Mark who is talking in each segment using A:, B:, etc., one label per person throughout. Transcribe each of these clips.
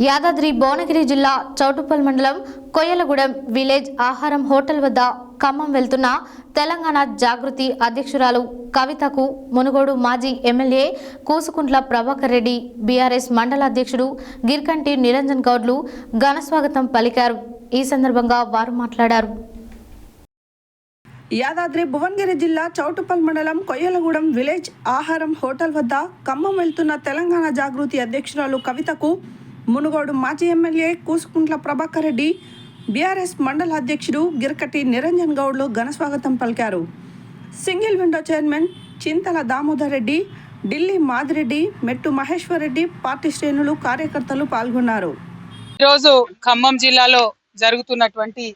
A: యాదాద్రి భువనగిరి జిల్లా చౌటుప్పల్ మండలం కొయ్యలగూడెం విలేజ్ ఆహారం హోటల్ వద్ద ఖమ్మం వెళ్తున్న తెలంగాణ జాగృతి అధ్యక్షురాలు కవితకు మునుగోడు మాజీ ఎమ్మెల్యే కూసుకుంట్ల ప్రభాకర్ రెడ్డి, బీఆర్ఎస్ మండల అధ్యక్షుడు గిర్కంటి నిరంజన్ గౌడ్లు ఘనస్వాగతం పలికారు. ఈ సందర్భంగా వారు మాట్లాడారు.
B: యాదాద్రి భువనగిరి జిల్లా చౌటుప్పల్ మండలం కొయ్యలగూడెం విలేజ్ ఆహారం హోటల్ వద్ద ఖమ్మం వెళ్తున్న తెలంగాణ జాగృతి అధ్యక్షురాలు కవితకు మునుగోడు మాజీ ఎమ్మెల్యే కూసుకుంట్ల ప్రభాకర్ రెడ్డి, బీఆర్ఎస్ మండల అధ్యక్షుడు గిర్కటి నిరంజన్ గౌడ్లు ఘనస్వాగతం పలికారు. సింగిల్ విండో చైర్మన్ చింతల దామోదర్ రెడ్డి, ఢిల్లీ మాదిరెడ్డి, మెట్టు మహేశ్వర్ రెడ్డి, పార్టీ శ్రేణులు, కార్యకర్తలు పాల్గొన్నారు.
C: ఈరోజు ఖమ్మం జిల్లాలో జరుగుతున్నటువంటి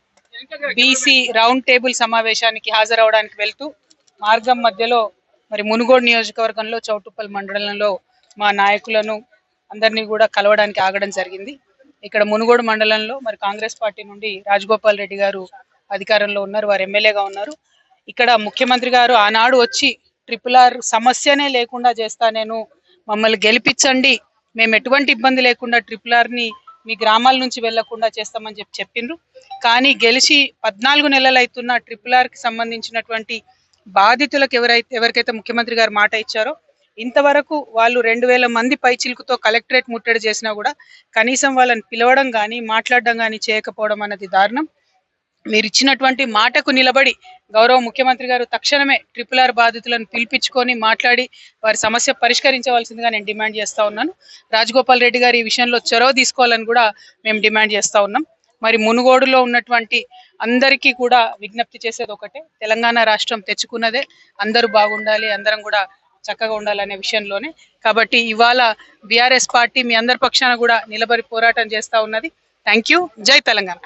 C: బీసీ రౌండ్ టేబుల్ సమావేశానికి హాజరవడానికి వెళ్తూ మార్గం మధ్యలో మరి మునుగోడు నియోజకవర్గంలో చౌటుప్పల్ మండలంలో మా నాయకులను అందరినీ కూడా కలవడానికి ఆగడం జరిగింది. ఇక్కడ మునుగోడు మండలంలో మరి కాంగ్రెస్ పార్టీ నుండి రాజగోపాల్ రెడ్డి గారు అధికారంలో ఉన్నారు, వారు ఎమ్మెల్యేగా ఉన్నారు. ఇక్కడ ముఖ్యమంత్రి గారు ఆనాడు వచ్చి RRR సమస్యనే లేకుండా చేస్తా, నేను మమ్మల్ని గెలిపించండి, మేము ఎటువంటి ఇబ్బంది లేకుండా RRRని మీ గ్రామాల నుంచి వెళ్లకుండా చేస్తామని చెప్పిండ్రు. కానీ గెలిచి 14 నెలలు అవుతున్న RRRకి సంబంధించినటువంటి బాధితులకు ఎవరికైతే ముఖ్యమంత్రి గారు మాట ఇచ్చారో ఇంతవరకు వాళ్ళు 2000 మంది పైచిలుకుతో కలెక్టరేట్ ముట్టడి చేసినా కూడా కనీసం వాళ్ళని పిలవడం కానీ మాట్లాడడం కానీ చేయకపోవడం అన్నది దారుణం. మీరు ఇచ్చినటువంటి మాటకు నిలబడి గౌరవ ముఖ్యమంత్రి గారు తక్షణమే RRR బాధితులను పిలిపించుకొని మాట్లాడి వారి సమస్య పరిష్కరించవలసిందిగా నేను డిమాండ్ చేస్తా ఉన్నాను. రాజగోపాల్ రెడ్డి గారు ఈ విషయంలో చొరవ తీసుకోవాలని కూడా మేము డిమాండ్ చేస్తా ఉన్నాం. మరి మునుగోడులో ఉన్నటువంటి అందరికీ కూడా విజ్ఞప్తి చేసేది ఒకటే, తెలంగాణ రాష్ట్రం తెచ్చుకున్నదే, అందరూ బాగుండాలి, అందరం కూడా చక్కగా ఉండాలనే విషయంలోనే. కాబట్టి ఇవాళ బీఆర్ఎస్ పార్టీ మీ అందరి పక్షాన కూడా నిలబడి పోరాటం చేస్తా ఉన్నది. Thank you. జై తెలంగాణ.